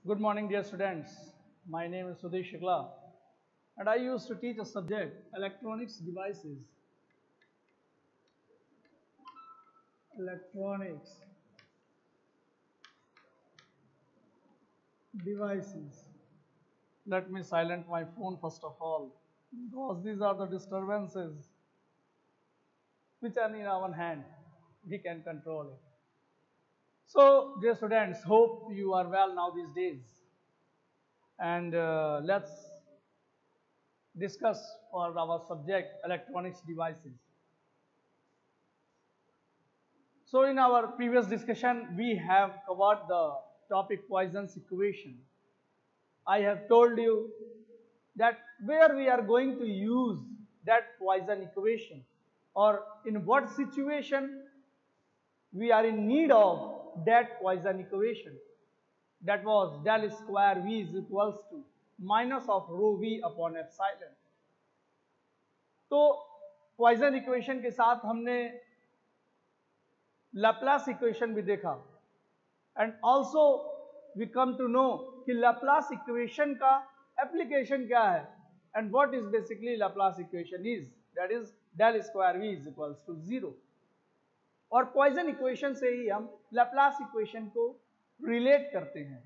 Good morning, dear students. My name is Sudhir Shukla, and I used to teach a subject electronics devices. Electronics devices. Let me silent my phone first of all, because these are the disturbances which are in our hand. We can control it. So, dear students, hope you are well now these days, and let's discuss for our subject electronics devices. So in our previous discussion, we have covered the topic Poisson's equation. I have told you that where we are going to use that Poisson equation, or in what situation we are in need of that Poisson equation. That was del square V is equals to minus of rho V upon epsilon. तो Poisson equation के साथ हमने Laplace equation भी देखा, and also we come to know कि Laplace equation का application क्या है, and what is basically Laplace equation is, that is del square V is equals to 0. और Poisson equation से ही हम Laplace equation को relate करते हैं,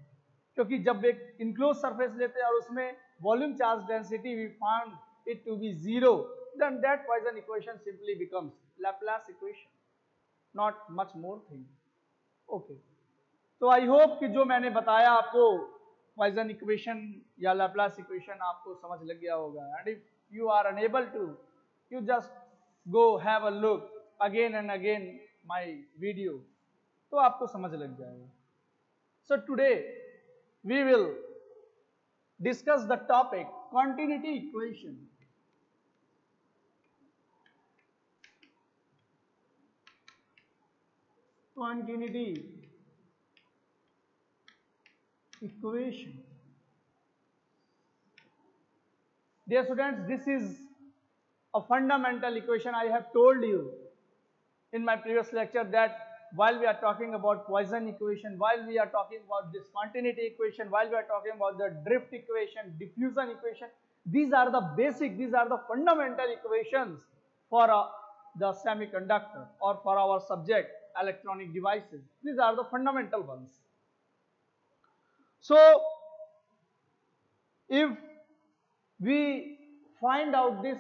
क्योंकि जब एक enclosed surface लेते हैं और उसमें volume charge density we found it to be 0, then that Poisson equation simply becomes Laplace equation. Not much more thing. Okay. तो आई होप कि जो मैंने बताया आपको Poisson equation या Laplace equation आपको समझ लग गया होगा. And if you are unable to, you just go have a look again and again my video. तो आपको समझ लग जाएगा. So today we will discuss the topic continuity equation. Continuity equation. Dear students, this is a fundamental equation. I have told you in my previous lecture that while we are talking about Poisson equation, while we are talking about this continuity equation, while we are talking about the drift equation, diffusion equation, these are the basic, these are the fundamental equations for the semiconductor or for our subject electronic devices. These are the fundamental ones. So if we find out this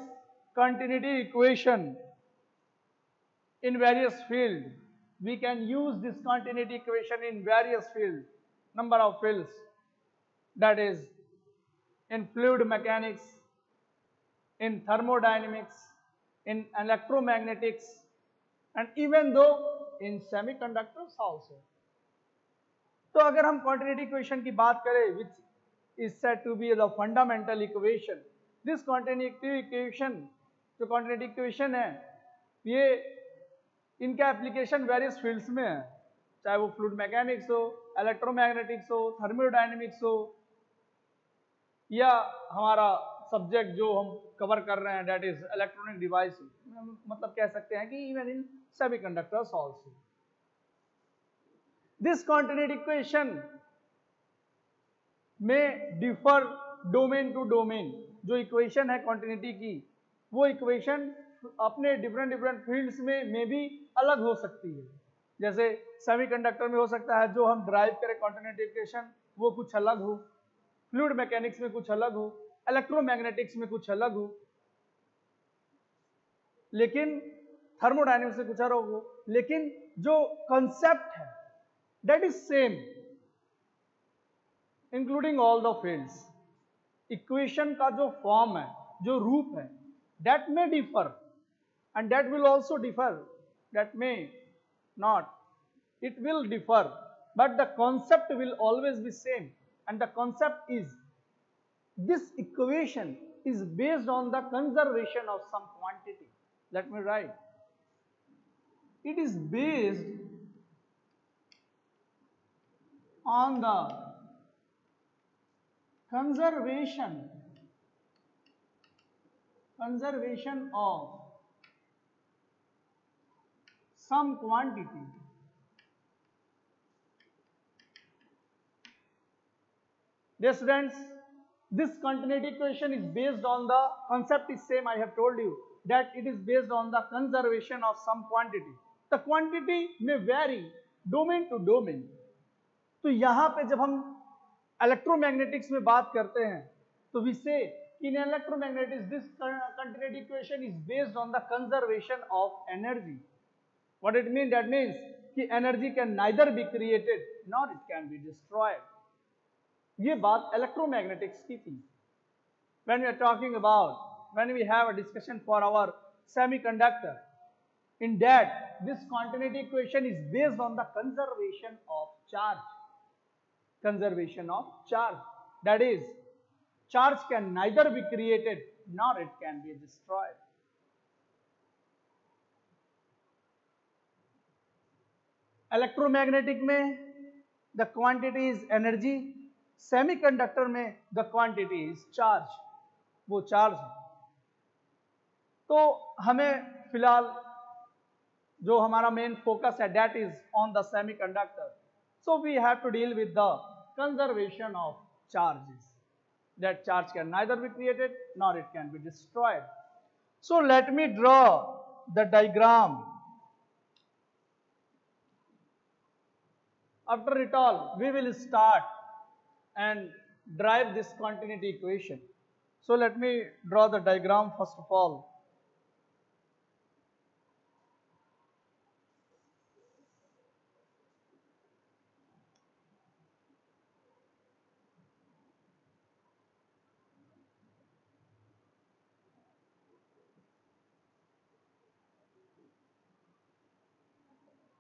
continuity equation in various fields, we can use this continuity equation in various fields, number of fields, that is in fluid mechanics, in thermodynamics, in electromagnetics, and even though in semiconductors also. तो अगर हम continuity equation की बात करें, which is said to be the fundamental equation, this continuity equation, जो continuity equation है, ये इनका एप्लीकेशन वेरियस फील्ड्स में है, चाहे वो फ्लूइड मैकेनिक्स हो, इलेक्ट्रोमैग्नेटिक्स हो, थर्मोडायनेमिक्स हो, या हमारा सब्जेक्ट जो हम कवर कर रहे हैं दैट इज इलेक्ट्रॉनिक डिवाइस, मतलब कह सकते हैं कि even in semiconductors also. This continuity equation में डिफर डोमेन टू डोमेन. जो इक्वेशन है continuity की, वो इक्वेशन अपने डिफरेंट फील्ड्स में भी अलग हो सकती है. जैसे सेमीकंडक्टर में हो सकता है जो हम ड्राइव करें continuity इक्वेशन वो कुछ अलग हो, फ्लूइड मैकेनिक्स में कुछ अलग हो, इलेक्ट्रोमैग्नेटिक्स में कुछ अलग हो, लेकिन थर्मोडायनेमिक्स में कुछ अलग हो, लेकिन जो कंसेप्ट है that is same including all the fields. Equation का जो फॉर्म है, जो रूप है, दैट में differ and that will also differ, that may not, it will differ, but the concept will always be same. And the concept is, this equation is based on the conservation of some quantity. Let me write, it is based on the conservation of some quantity. Dear students, this continuity equation is based on the concept is same. I have told you that it is based on the conservation of some quantity. The quantity may vary domain to domain. तो यहाँ पे जब हम electromagnetics में बात करते हैं तो we say in electromagnetics this continuity equation is based on the conservation of energy. What it means? That means कि energy can neither be created nor it can be destroyed. ये बात इलेक्ट्रोमैग्नेटिक्स की थी. When we are talking about, when we have a discussion for our semiconductor, in that this continuity equation is based on the conservation of charge. Conservation of charge. That is, charge can neither be created nor it can be destroyed. Electromagnetic में the quantity is energy, semiconductor में the quantity is charge, वो charge है. तो हमें फिलहाल जो हमारा main focus है that is on the semiconductor. So we have to deal with the conservation of charges. That charge can neither be created nor it can be destroyed. So let me draw the diagram. After it all, we will start and derive this continuity equation. So let me draw the diagram first of all.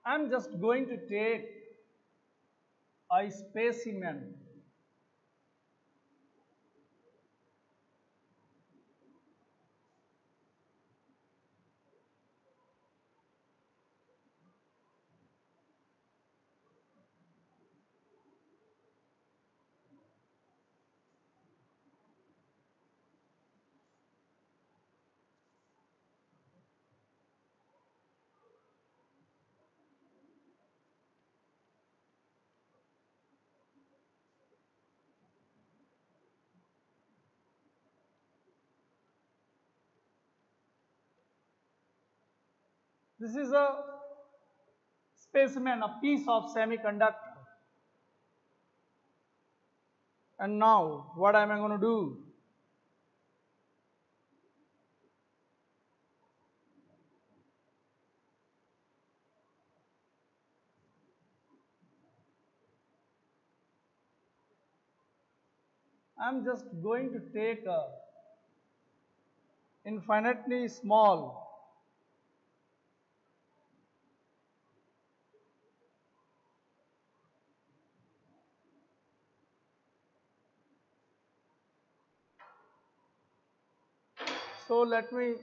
I am just going to take a specimen. This is a specimen, a piece of semiconductor. And now, what am I going to do? I am just going to take a infinitely small so let me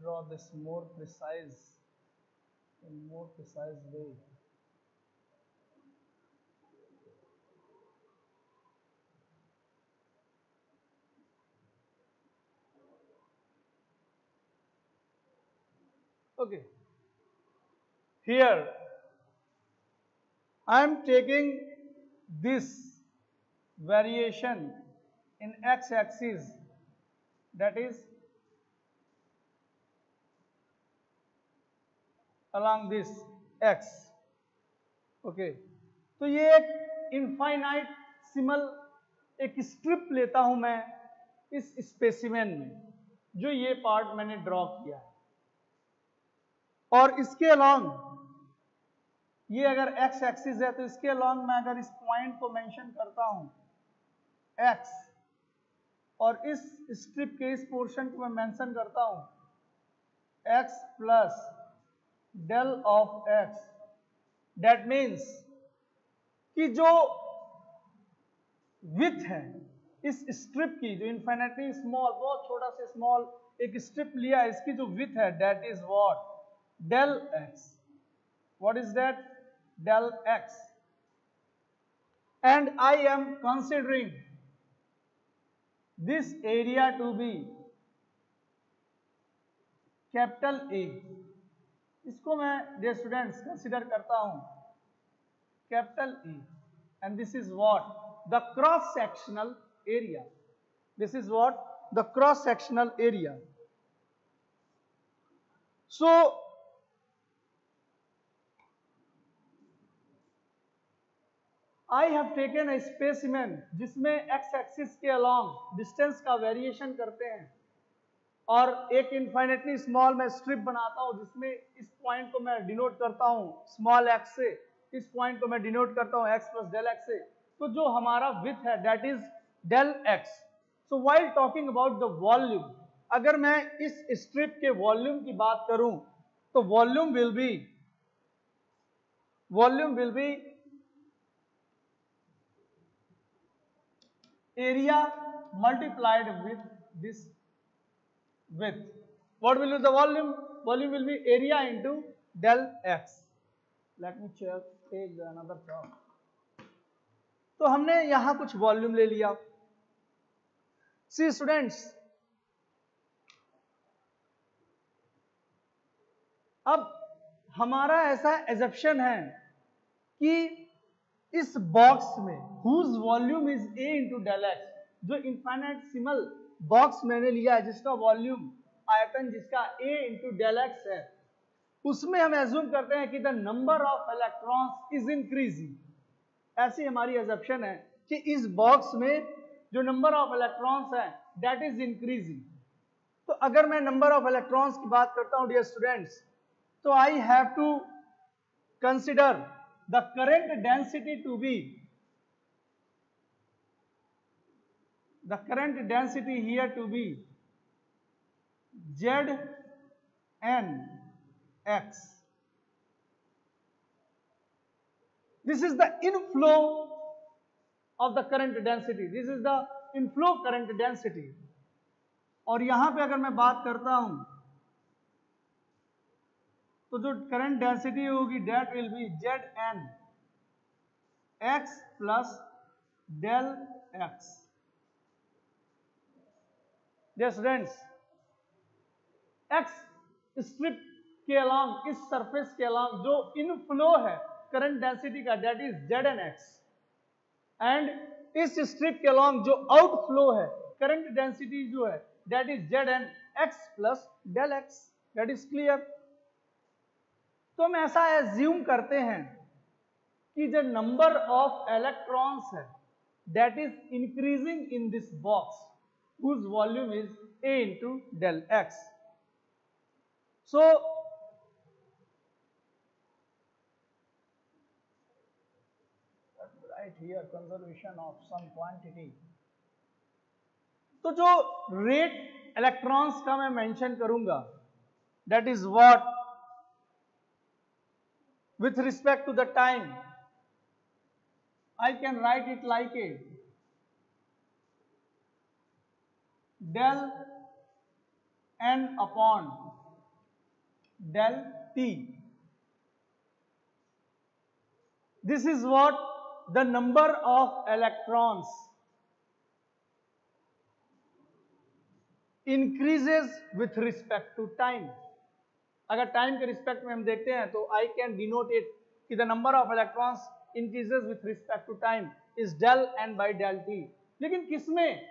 draw this more precise in more precise way. Okay. Here I am taking this variation in x-axis, that is along this x. Okay. तो ये एक इनफाइनाइटसिमल एक strip लेता हूं मैं इस specimen में, जो ये पार्ट मैंने ड्रॉ किया है, और इसके अलोंग ये अगर x एक्सिस है तो इसके अलोंग मैं अगर इस पॉइंट को मेंशन करता हूं x, और इस स्ट्रिप के इस पोर्शन को मैं मेंशन करता हूं x plus del of x, that means कि जो विड्थ है इस स्ट्रिप की, जो इन्फिनिटली स्मॉल, बहुत छोटा से स्मॉल एक स्ट्रिप लिया है, इसकी जो विड्थ है that is what, del x. What is that, del x, and I am considering this area to be capital A. इसको मैं डियर स्टूडेंट्स कंसिडर करता हूं capital E, and this is what the cross sectional area. This is what the cross sectional area. So I have taken a specimen जिसमें x axis के along distance का variation करते हैं और एक infinitely small मैं स्ट्रिप बनाता हूं जिसमें इस पॉइंट को मैं डिनोट करता हूं स्मॉल x से, इस पॉइंट को मैं डिनोट करता हूं x प्लस डेल x से. तो जो हमारा विड्थ है that is del x. So while talking about the volume, अगर मैं इस स्ट्रिप के वॉल्यूम की बात करूं तो volume will be area multiplied with this width. What will be the volume? Volume will be area into del x. Let me take another chalk. तो हमने यहां कुछ वॉल्यूम ले लिया. See students, अब हमारा ऐसा एजप्शन है कि इस बॉक्स में whose volume is a into del x, जो इनफाइनेटसिमल बॉक्स मैंने लिया है जिसका वॉल्यूम आयतन जिसका a into del x है, उसमें हम एज्यूम करते हैं कि the number of electrons is increasing. ऐसी हमारी एजप्शन है कि इस बॉक्स में जो नंबर ऑफ इलेक्ट्रॉन्स है दैट इज इंक्रीजिंग. तो अगर मैं नंबर ऑफ इलेक्ट्रॉन्स की बात करता हूं डियर स्टूडेंट्स, तो I have to consider the current density to be, the current density here to be Zn x. This is the inflow of the current density. This is the inflow current density. और यहां पे अगर मैं बात करता हूं तो जो करंट डेंसिटी होगी that will be Zn x plus del x. Dear students, x strip के अलॉन्ग, इस सरफेस के अलॉन्ग जो इनफ्लो है करंट डेंसिटी का that is Zn x, and इस स्ट्रिप के अलॉन्ग जो आउटफ्लो है करंट डेंसिटी जो है that is Zn x plus del x. That is clear. तो हम ऐसा एज्यूम करते हैं कि जो नंबर ऑफ इलेक्ट्रॉन्स है that is increasing in this box whose volume is a into del x. So right here conservation of some quantity. तो जो रेट इलेक्ट्रॉन्स का मैं मेंशन करूंगा that is what with respect to the time, I can write it like a del n upon del t. This is what the number of electrons increases with respect to time. अगर time के respect में हम देखते हैं तो I can denote it कि the number of electrons increases with respect to time is del n by del t. लेकिन किसमें?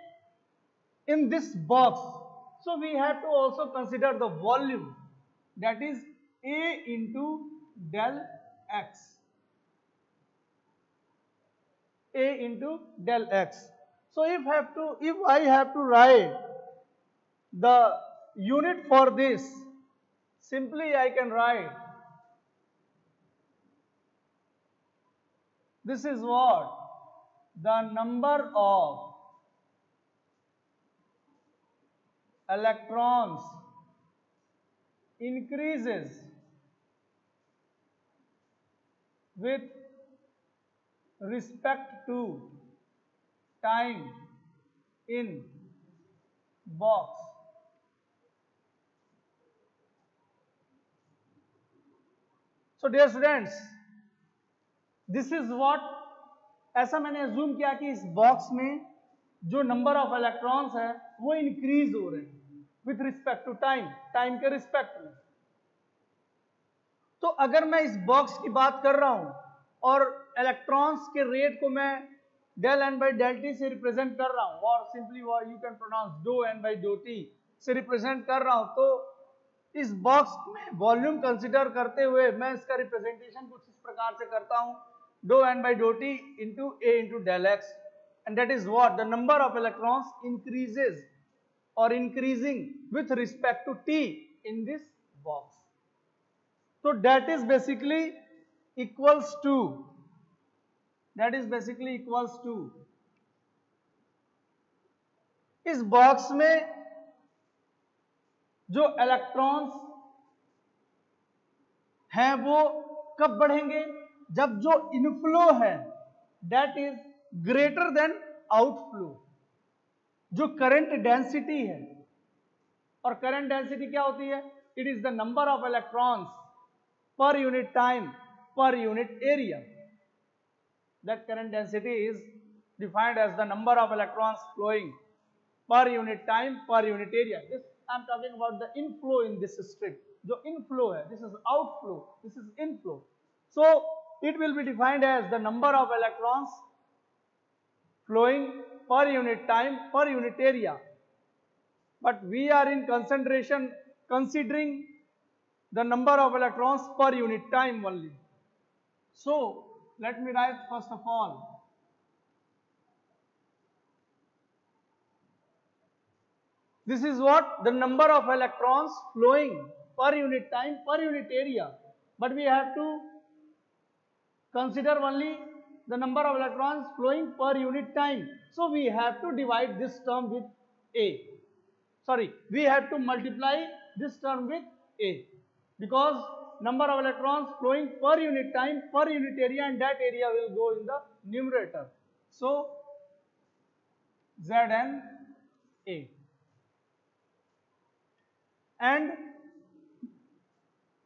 In this box. So we have to also consider the volume that is A into del x. A into del x. So if I have to write the unit for this, simply I can write this is what the number of electrons increases with respect to time in box. So dear students, this is what, ऐसा मैंने assume किया कि इस box में जो number of electrons है वो increase हो रहे हैं with respect to time, time के रिस्पेक्ट में। तो अगर मैं इस बॉक्स की बात कर रहा हूं और इलेक्ट्रॉन्स के रेट को मैं del n by del t से रिप्रेजेंट कर रहा हूं, और simply you can pronounce do n by dough t से रिप्रेजेंट कर रहा हूं, तो इस बॉक्स में वॉल्यूम कंसिडर करते हुए मैं इसका रिप्रेजेंटेशन कुछ इस प्रकार से करता हूं, d n by dough t into A into del x, and that is what the number of electrons increases और increasing with respect to t in this box. तो that is basically equals to इस box में जो electrons हैं वो कब बढ़ेंगे, जब जो इनफ्लो है that is greater than outflow. जो करंट डेंसिटी है, और करंट डेंसिटी क्या होती है, it is the number of electrons per unit time per unit area. That current density is defined as the number of electrons flowing per unit time per unit area. This I am talking about the inflow in this strip. जो inflow है, this is outflow, this is inflow. So it will be defined as the number of electrons flowing per unit time per unit area. But we are in concentration considering the number of electrons per unit time only. So let me write first of all this is what the number of electrons flowing per unit time per unit area, but we have to consider only the number of electrons flowing per unit time. So we have to divide this term with a, sorry, we have to multiply this term with a, because number of electrons flowing per unit time per unit area, and that area will go in the numerator. So Zn A, and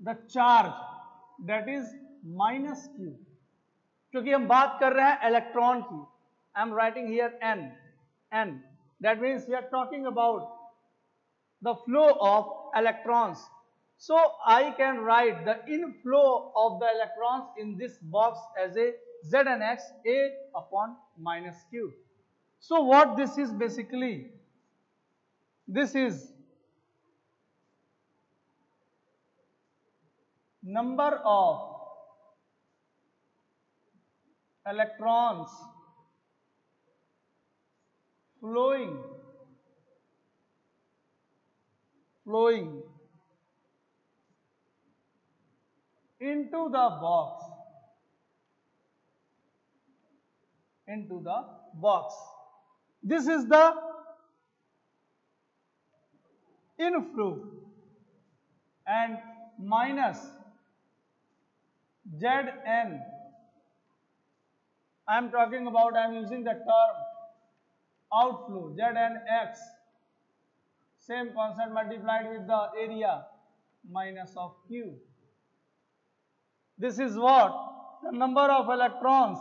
the charge that is minus q, क्योंकि हम बात कर रहे हैं electron की, I am writing here n, that means we are talking about the flow of electrons. So I can write the inflow of the electrons in this box as a Znx A upon minus q. So what this is basically, this is number of electrons flowing into the box, this is the inflow, and minus Zn, I am talking about, I am using the term outflow, Znx, same concept multiplied with the area minus of q. This is what the number of electrons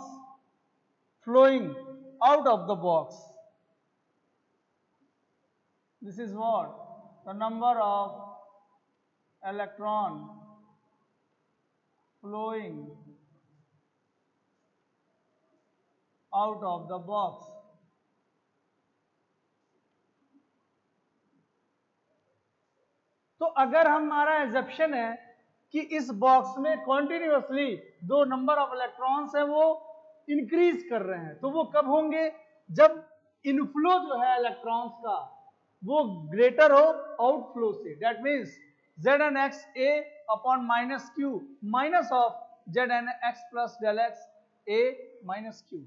flowing out of the box. This is what the number of electron flowing out of the box. तो अगर हमारा assumption है कि इस box में continuously दो number of electrons हैं वो इंक्रीज कर रहे हैं, तो वो कब होंगे, जब इनफ्लो जो है इलेक्ट्रॉन्स का वो ग्रेटर हो आउटफ्लो से। That means Znx A upon minus q minus of Znx plus del x A minus q.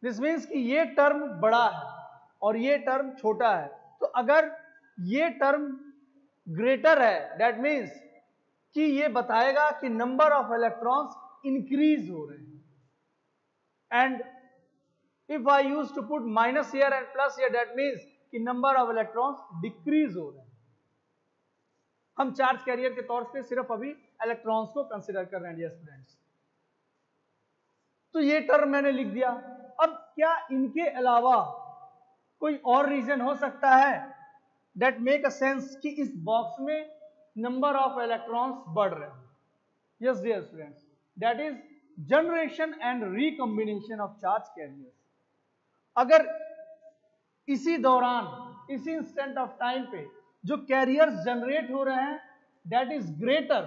This means कि ये टर्म बड़ा है और ये टर्म छोटा है, तो अगर ये टर्म ग्रेटर है दैट मीन्स कि ये बताएगा कि नंबर ऑफ इलेक्ट्रॉन्स इंक्रीज हो रहे हैं, and if I use to put minus here and plus here that means कि नंबर ऑफ इलेक्ट्रॉन्स डिक्रीज हो रहे हैं। हम चार्ज कैरियर के तौर पे सिर्फ अभी इलेक्ट्रॉन्स को कंसिडर कर रहे हैं डियर स्टूडेंट्स। तो ये टर्म मैंने लिख दिया। अब क्या इनके अलावा कोई और रीजन हो सकता है दैट मेक अ सेंस कि इस बॉक्स में नंबर ऑफ इलेक्ट्रॉन्स बढ़ रहे हैं? Yes dear students, that is generation and recombination of charge carriers. अगर इसी दौरान, इसी इंस्टेंट ऑफ टाइम पे जो कैरियर्स जनरेट हो रहे हैं that is greater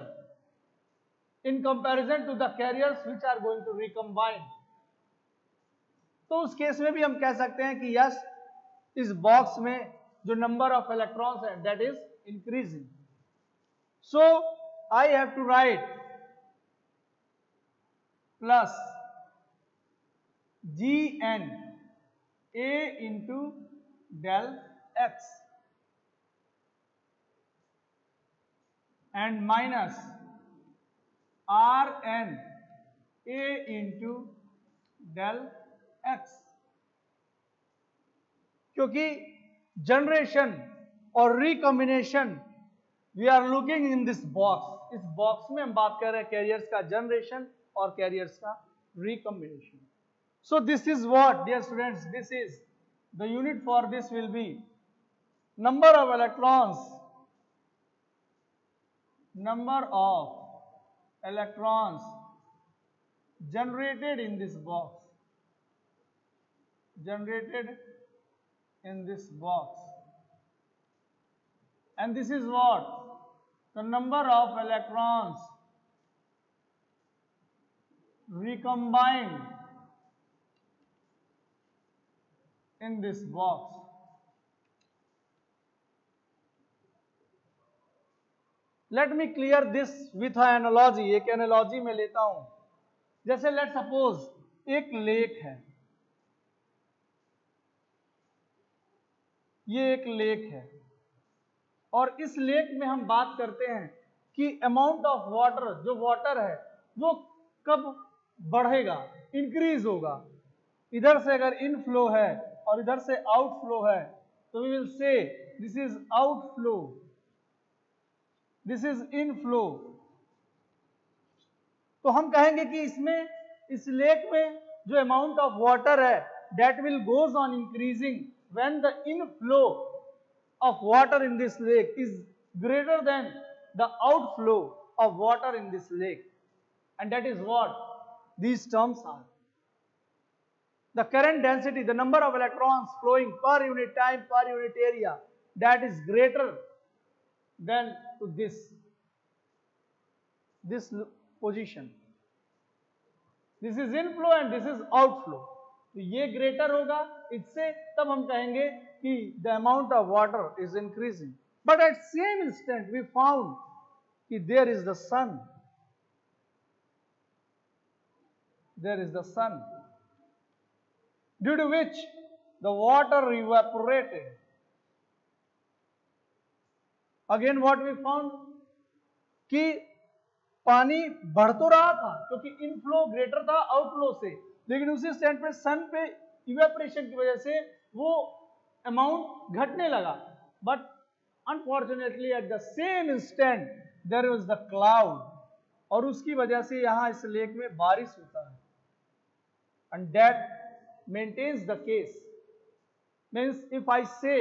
in comparison to the carriers which are going to recombine, तो उस केस में भी हम कह सकते हैं कि यस, इस बॉक्स में जो नंबर ऑफ इलेक्ट्रॉन्स है that is increasing. So I have to write plus g n A into del x and minus Rn a into del x, क्योंकि जनरेशन और recombination we are looking in this box, इस box में हम बात कर रहे हैं carriers का जनरेशन और कैरियर्स का recombination. So this is what dear students, this is the unit for this will be number of electrons generated in this box, and this is what the number of electrons recombined in this box. Let me clear this with an analogy. एक analogy में लेता हूं, जैसे let suppose एक lake है, ये एक lake है और इस लेक में हम बात करते हैं कि अमाउंट ऑफ वाटर, जो वाटर है वो कब बढ़ेगा, इंक्रीज होगा। इधर से अगर इनफ्लो है और इधर से आउटफ्लो है तो we will say this is outflow, this is inflow. तो हम कहेंगे कि इसमें, इस लेक में जो अमाउंट ऑफ वाटर है that will goes on increasing when the inflow of water in this lake is greater than the outflow of water in this lake, and that is what these terms are. The current density, the number of electrons flowing per unit time, per unit area, that is greater than to this position. This is inflow and this is outflow. तो ये greater होगा इससे, तब हम कहेंगे कि the amount of water is increasing. But at same instant we found कि there is the sun. There is the sun, due to which the water evaporated. Again what we found कि पानी बढ़ तो रहा था क्योंकि इनफ्लो ग्रेटर था outflow से, लेकिन उसी स्टैंड पे सन पे इवेपोरेशन की वजह से वो अमाउंट घटने लगा। But unfortunately at the same instant there was the cloud, और उसकी वजह से यहां इस लेक में बारिश होता है, and that maintains the case. Means if I say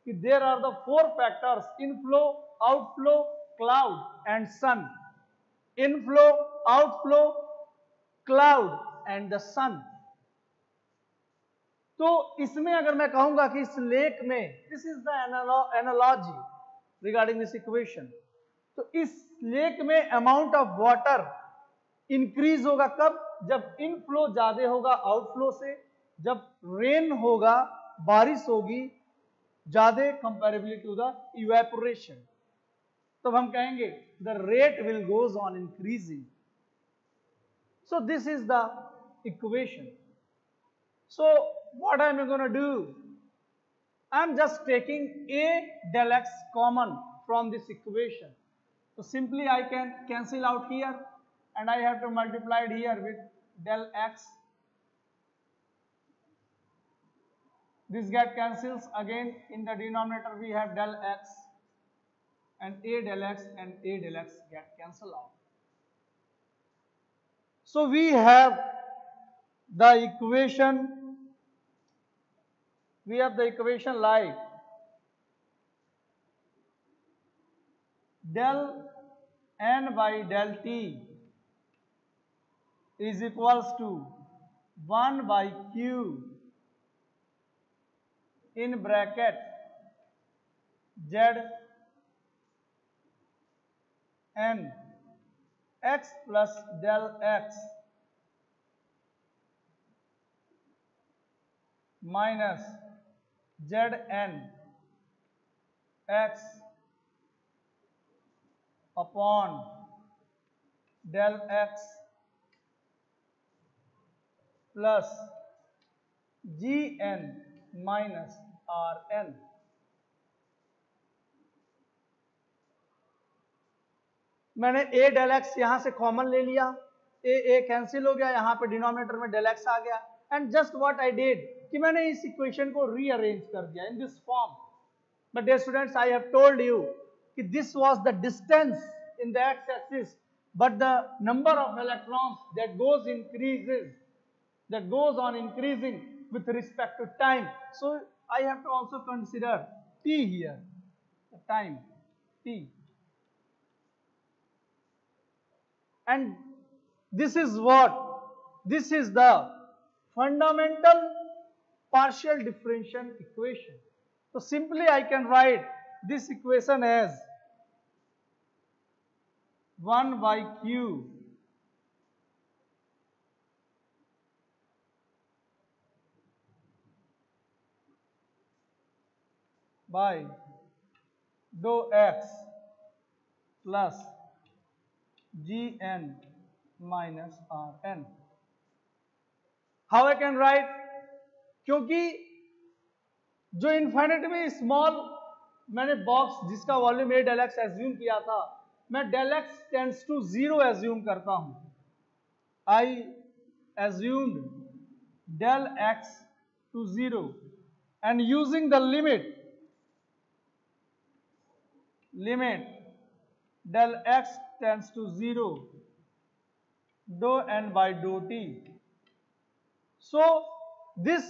that there are the four factors: inflow, outflow, cloud and sun. Inflow, outflow, cloud and the sun. तो इसमें अगर मैं कहूंगा कि इस लेक में, this is the analogy regarding this equation, तो इस लेक में अमाउंट ऑफ वाटर इंक्रीज होगा कब, जब इनफ्लो ज्यादा होगा आउटफ्लो से, जब रेन होगा, बारिश होगी ज्यादा कंपैरेबली टू द इवेपोरेशन, तब हम कहेंगे the rate will goes on increasing. So this is the equation. So what I am gonna do, I am just taking a del x common from this equation, so simply I can cancel out here and I have to multiply it here with del x. This get cancels, again in the denominator we have del x and a del x and a del x get cancelled out. So we have the equation, we have the equation like del n by del t is equals to 1 by q in bracket z n x plus del x minus zn x upon del x plus gn minus rn. मैंने a del x यहां से common ले लिया, a cancel हो गया, यहां पे denominator में del x आ गया, and just what I did कि मैंने इस इक्वेशन को रीअरेंज कर दिया in this form. But dear students, I have told you कि this was the distance in the x axis, but the number of electrons that goes on increasing with respect to time. So I have to also consider t here, the time t. And this is what? This is the fundamental partial differential equation. So simply I can write this equation as 1 by q by dou x plus gn minus rn. How I can write? क्योंकि जो infinity small मैंने box जिसका volume a del x assume किया था, मैं del x tends to 0 assume करता हूं. I assumed del x to 0 and using the limit del x tends to 0 dou n by dou t. So this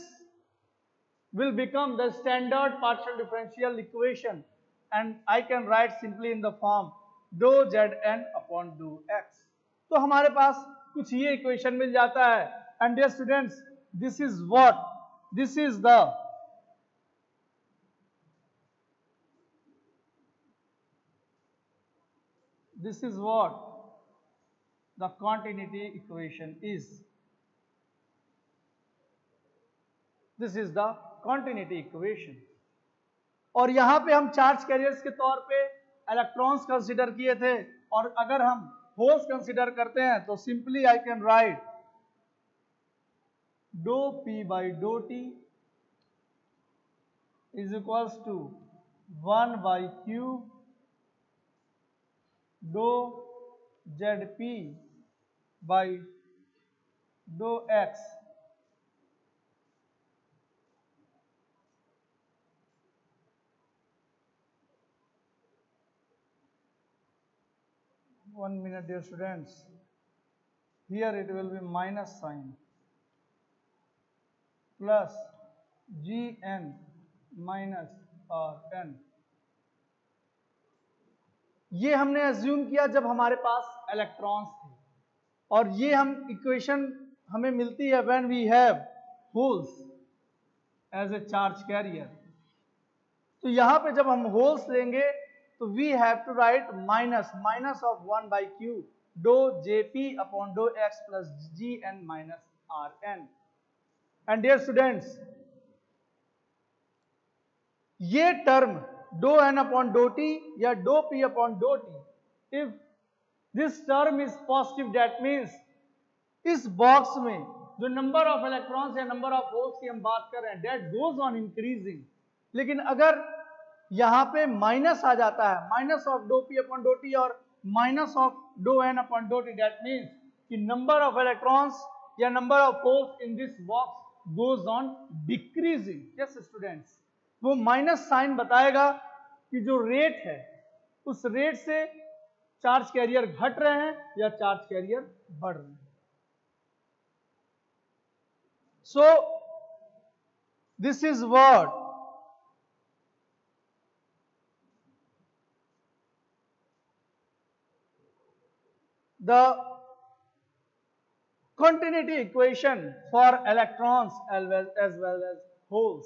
will become the standard partial differential equation, and I can write simply in the form dou zn upon dou x. तो हमारे पास कुछ ये equation मिल जाता है. And dear students, this is what? This is what the continuity equation is. This is the continuity equation. और यहां पे हम चार्ज कैरियर्स के तौर पे इलेक्ट्रॉन्स कंसीडर किए थे, और अगर हम होल्स कंसीडर करते हैं तो simply I can write dou p by dou t is equals to 1 by q dou zp by dou x one minute dear students, here it will be minus sign plus gn minus rn. ये हमने assume किया जब हमारे पास electrons थे, और ये हम equation हमें मिलती है when we have holes as a charge carrier. तो यहां पे जब हम होल्स लेंगे तो we have to write minus of 1 by q dou jp upon dou x plus gn minus rn. And dear students, ये term dou n upon dou t या dou p upon dou t, if this term is positive, that means इस box में जो number of electrons या number of holes की हम बात कर रहे हैं, that goes on increasing. लेकिन अगर यहां पे माइनस आ जाता है, minus of dou p upon dou t और minus of dou n upon dou t, that means कि नंबर ऑफ इलेक्ट्रॉन्स या number of holes in this box goes on decreasing. Yes students, वो minus sign बताएगा कि जो rate है उस rate से चार्ज कैरियर घट रहे हैं या चार्ज कैरियर बढ़ रहे हैं. So this is what the continuity equation for electrons as well as holes.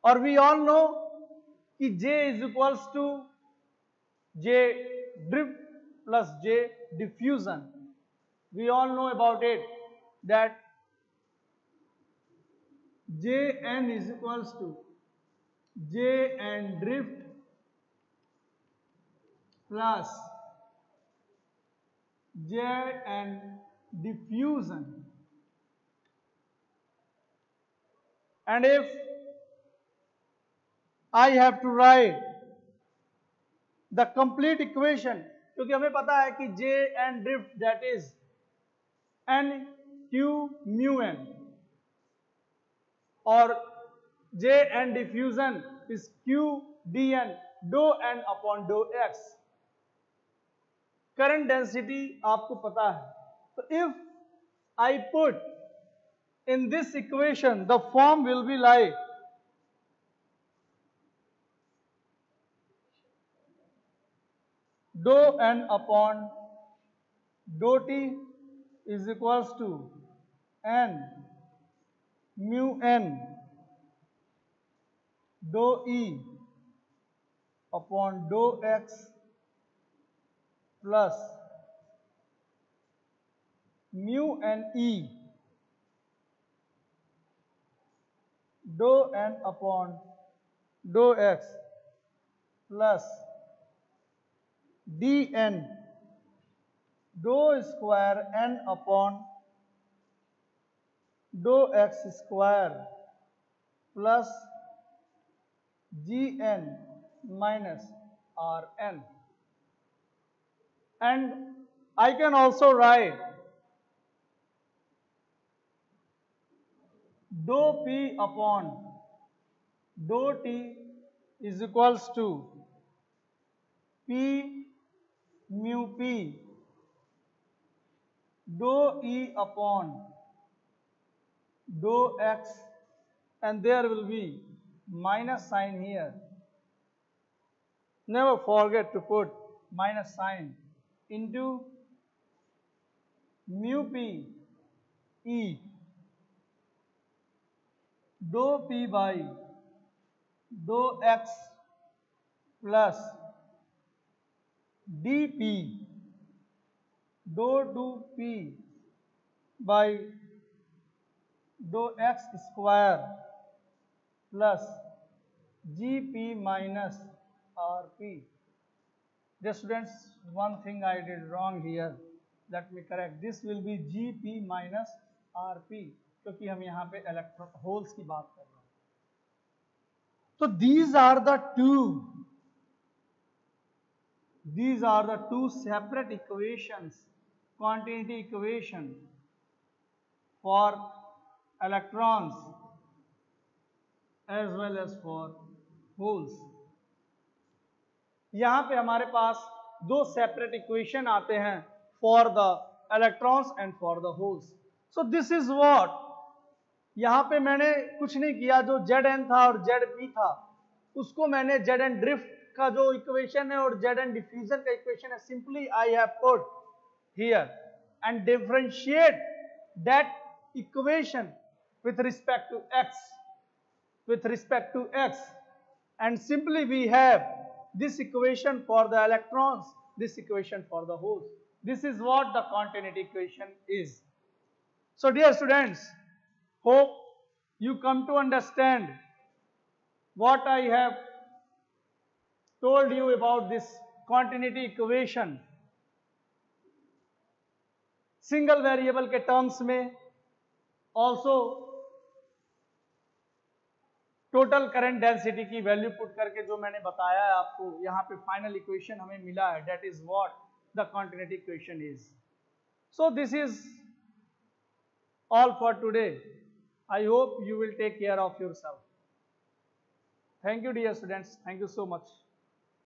और we all know कि J is equals to J drift plus J diffusion. We all know about it, that Jn is equals to Jn drift plus Jn diffusion. And if I have to write the complete equation, क्योंकि हमें पता है कि Jn drift that is n q mu n और Jn diffusion is q dn dou n upon dou x. Current density आपको पता है, तो if I put in this equation the form will be like dou n upon dou t is equals to n mu n dou e upon dou x plus mu n e dou n upon dou x plus dn dou square n upon dou x square plus gn minus rn. And I can also write dou p upon dou t is equals to p mu p dou e upon dou x, and there will be minus sign here. Never forget to put minus sign into mu p e dou p by dou x plus dp dou 2p by dou x square plus gp minus rp. Dear students, one thing I did wrong here. Let me correct. This will be gp minus rp, क्योंकि हम यहाँ पे electron holes की बात कर रहे हैं. तो these are the two separate equations, continuity equation for electrons as well as for holes. यहाँ पे हमारे पास दो सेपरेट इक्वेशन आते हैं for the electrons and for the holes. So this is what, यहाँ पे मैंने कुछ नहीं किया, जो Zn था और Zp था उसको मैंने Zn ड्रिफ्ट का जो इक्वेशन है और Zn डिफ्यूजन का इक्वेशन है, simply I have put here and differentiate that equation with respect to x, and simply we have this equation for the electrons, this equation for the holes. This is what the continuity equation is. So dear students, hope you come to understand what I have told you about this continuity equation. Single variable के terms में, also total current density की value put करके जो मैंने बताया है आपको, यहाँ पे फाइनल इक्वेशन हमें मिला है, that is what the continuity equation is. So this is all for today. I hope you will take care of yourself. Thank you dear students. Thank you so much.